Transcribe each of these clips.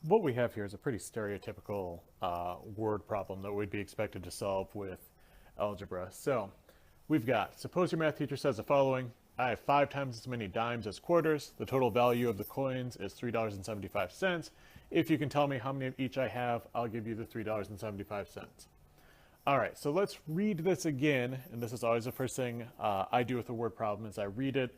what we have here is a pretty stereotypical word problem that we'd be expected to solve with algebra. So we've got, suppose your math teacher says the following: I have 5 times as many dimes as quarters. The total value of the coins is $3.75. If you can tell me how many of each I have, I'll give you the $3.75. All right, so let's read this again. And this is always the first thing I do with a word problem is I read it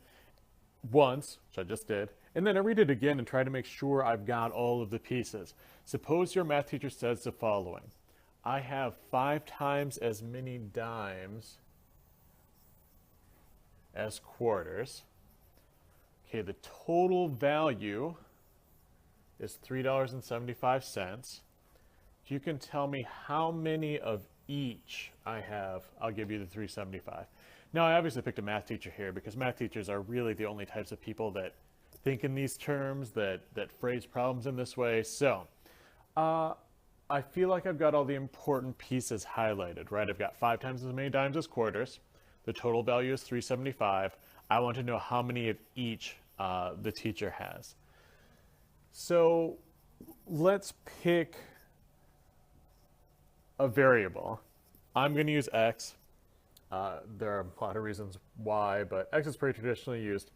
once, which I just did, and then I read it again and try to make sure I've got all of the pieces. Suppose your math teacher says the following: I have 5 times as many dimes as quarters. Okay, the total value is $3.75. If you can tell me how many of each I have, I'll give you the $3.75. Now, I obviously picked a math teacher here because math teachers are really the only types of people that think in these terms, that phrase problems in this way. So, I feel like I've got all the important pieces highlighted, right? I've got 5 times as many dimes as quarters. The total value is $3.75. I want to know how many of each the teacher has. So let's pick a variable. I'm going to use x. There are a lot of reasons why, but x is pretty traditionally used.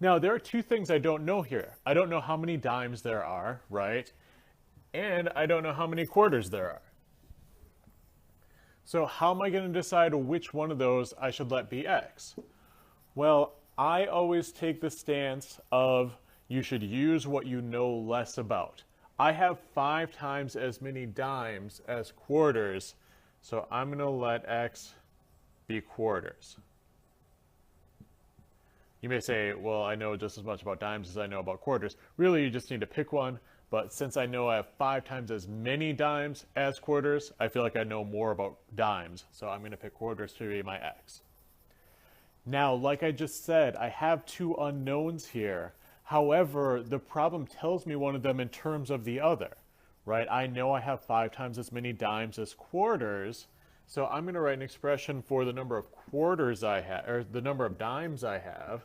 Now, there are 2 things I don't know here. I don't know how many dimes there are, right? And I don't know how many quarters there are. So how am I going to decide which one of those I should let be x? Well, I always take the stance of you should use what you know less about. I have 5 times as many dimes as quarters, so I'm going to let x be quarters. You may say, well, I know just as much about dimes as I know about quarters. Really, you just need to pick one. But since I know I have 5 times as many dimes as quarters, I feel like I know more about dimes. So I'm going to pick quarters to be my x. Now, like I just said, I have 2 unknowns here. However, the problem tells me one of them in terms of the other, right? I know I have 5 times as many dimes as quarters. So I'm going to write an expression for the number of quarters I have, or the number of dimes I have.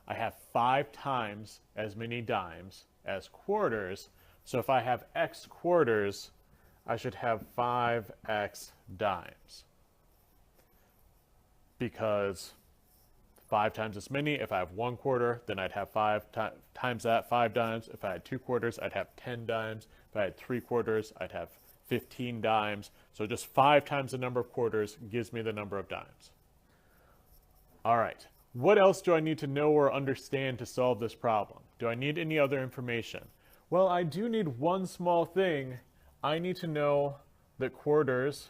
I have 5 times as many dimes as quarters. So if I have x quarters, I should have 5x dimes. Because 5 times as many, if I have 1 quarter, then I'd have 5 times that, 5 dimes. If I had 2 quarters, I'd have 10 dimes. If I had 3 quarters, I'd have 15 dimes. So just 5 times the number of quarters gives me the number of dimes. All right. What else do I need to know or understand to solve this problem? Do I need any other information? Well, I do need one small thing. I need to know that quarters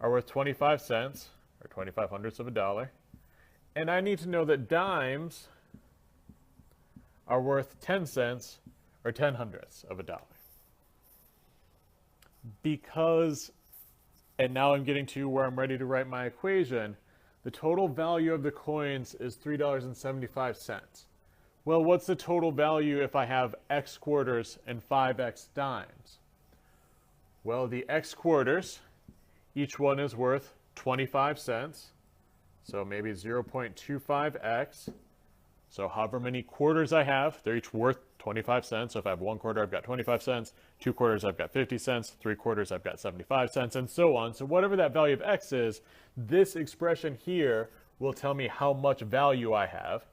are worth 25 cents, or 25 hundredths of a dollar. And I need to know that dimes are worth 10 cents, or 10 hundredths of a dollar. Because, and now I'm getting to where I'm ready to write my equation, the total value of the coins is $3.75. Well, what's the total value if I have x quarters and 5x dimes? Well, the x quarters, each one is worth 25 cents. So maybe 0.25x. So however many quarters I have, they're each worth 25 cents. So if I have 1 quarter, I've got 25 cents. 2 quarters, I've got 50 cents. 3 quarters, I've got 75 cents, and so on. So whatever that value of x is, this expression here will tell me how much value I have.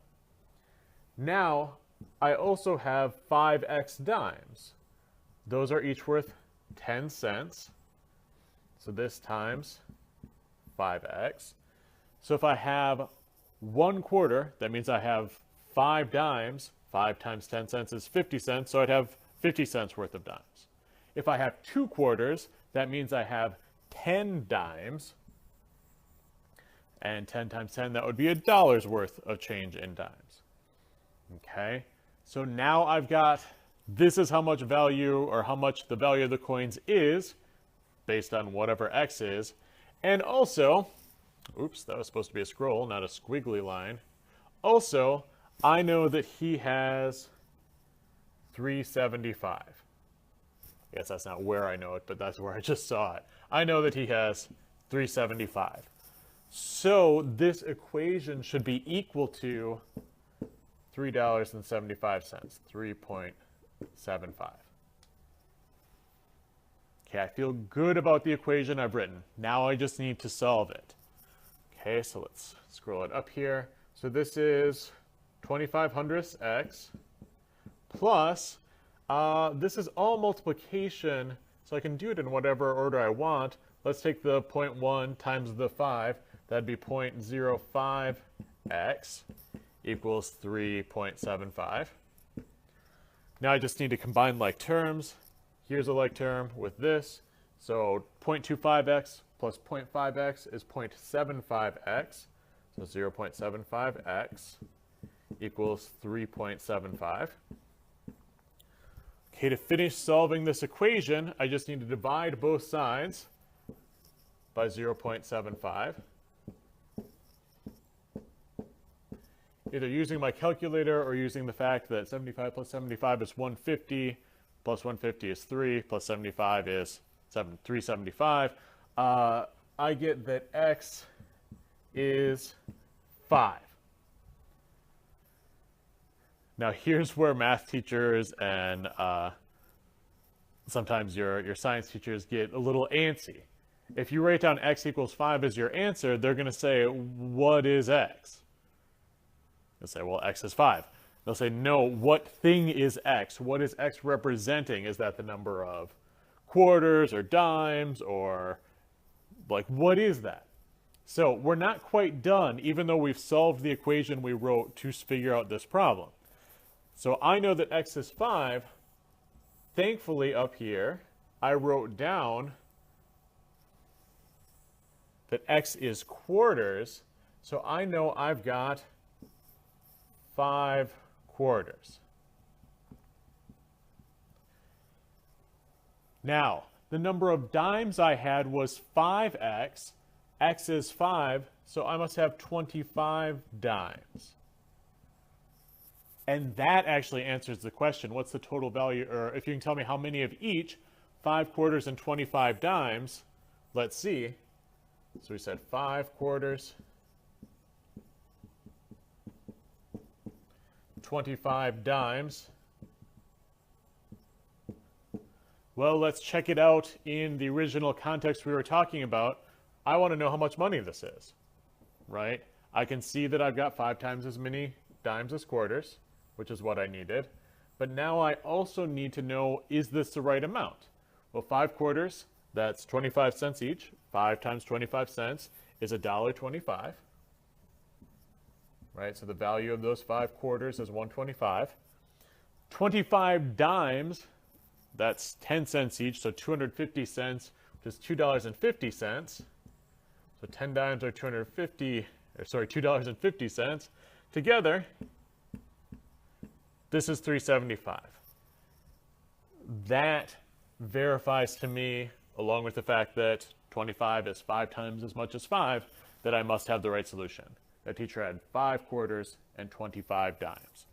Now, I also have 5x dimes. Those are each worth 10 cents. So this times 5x. So if I have 1 quarter, that means I have 5 dimes. 5 times 10 cents is 50 cents, so I'd have 50 cents worth of dimes. If I have 2 quarters, that means I have 10 dimes. And 10 times 10, that would be $1 worth of change in dimes. Okay, so now I've got, this is how much value, or how much the value of the coins is, based on whatever x is. And also, oops, that was supposed to be a scroll, not a squiggly line. Also, I know that he has 375. I guess that's not where I know it, but that's where I just saw it. I know that he has 375. So this equation should be equal to $3.75, 3.75. Okay, I feel good about the equation I've written. Now I just need to solve it. Okay, so let's scroll it up here. So this is 25/100ths x plus, this is all multiplication, so I can do it in whatever order I want. Let's take the 0.1 times the 5. That'd be 0.05x equals 3.75. Now I just need to combine like terms. Here's a like term with this. So 0.25x plus 0.5x is 0.75x. So 0.75x equals 3.75. Okay, to finish solving this equation, I just need to divide both sides by 0.75. Either using my calculator or using the fact that 75 plus 75 is 150, plus 150 is 3, plus 75 is 375. I get that x is 5. Now here's where math teachers and sometimes your science teachers get a little antsy. If you write down x equals 5 as your answer, they're going to say, what is x? They'll say, well, x is 5. They'll say, no, what thing is x? What is x representing? Is that the number of quarters or dimes or like, what is that? So we're not quite done, even though we've solved the equation we wrote to figure out this problem. So I know that x is 5. Thankfully, up here, I wrote down that x is quarters. So I know I've got 5 quarters. Now, the number of dimes I had was 5x. X is 5, so I must have 25 dimes. And that actually answers the question, what's the total value, or if you can tell me how many of each, 5 quarters and 25 dimes, let's see. So we said 5 quarters, 25 dimes. Well, let's check it out in the original context we were talking about. I want to know how much money this is, right? I can see that I've got 5 times as many dimes as quarters, which is what I needed. But now I also need to know, is this the right amount? Well, 5 quarters, that's 25 cents each. 5 times 25 cents is $1.25, right? So the value of those 5 quarters is $1.25. 25 dimes, that's 10 cents each, so 250 cents, which is $2.50. So 10 dimes are $2.50. Together, this is $3.75. That verifies to me, along with the fact that 25 is 5 times as much as 5, that I must have the right solution. That teacher had 5 quarters and 25 dimes.